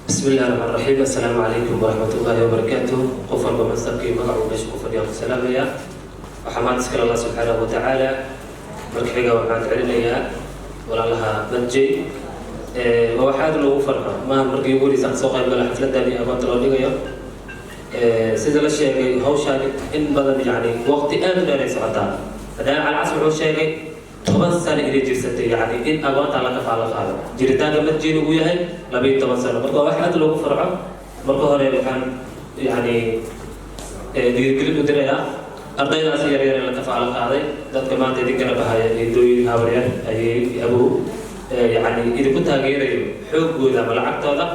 بسم الله الرحمن الرحيم. السلام عليكم ورحمة الله وبركاته. قفل بمستقي مقعو بيش قفل يوم السلام يا وحماد سكر الله سبحانه وتعالى مركحيقة وحماد علينا ولا لها مجي وواحد له فرقة ما مركي يقولي سوق يبقى حفلة داني أبطل وليغا سيد الشيء هو شاك إن بدل يعني وقت آمن ليس عطاء هذا على عصر هو شيء طبعا سنة إلى جلسة يعني إن أبغى على كفالة هذا جريتان قبل تجين وياهي لبيت طبعا سنة مركو واحد له فرقة مركو هذا كان يعني دير مديرها أرضي ناس يرير على كفالة هذا ذات كمان تدين كنا بهاي يدوي هاوريان أي أبو يعني إذا كنت هجيري حب ولا ملعب هذا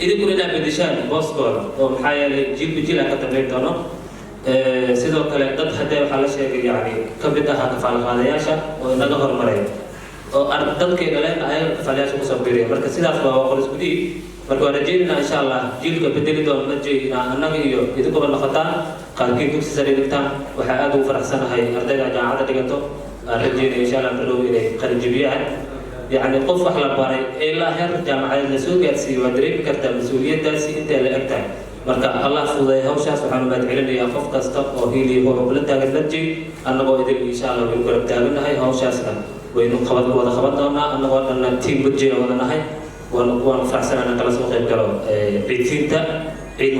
إذا كنا بدشان بوسكور ومحايا جيل بجيل كتبين دونه sidoo kale dad hadee waxa la sheegay yani kamida kafaalqaadayaasha oo naga hormaray oo dadkeena leena ay kafaalyaasha ku soo biiriyay marka sidaas waa qoris gudi marka waan rajeynaa insha Allah jiilka bedeli doon ma jeeyna annaga iyo idinku wada noqotaan qalbiga dugsi sare dhigtaan waxa aad u faraxsanahay ardayda jaamacadda dhigato aan rajeynaa insha Allah bilow inay qalin jabiyaan يعني qof wax la baray ilaa heer jaamacad la soo gaarsiiyay waa dareemi kartaa mas'uuliyadaasi inta la egtahay marka Allah fududeeyo hawshaas waxaan baad celinayaa qof kasta oo hiiliyo oo la taagan lajay annagoo idin insha Allah waynu garab taaganahay hawshaasna waynu wada qaban doonaa annagoo dhan team budget wada nahay waan faraxsanahay kala soo qayb galo ciidinta ciid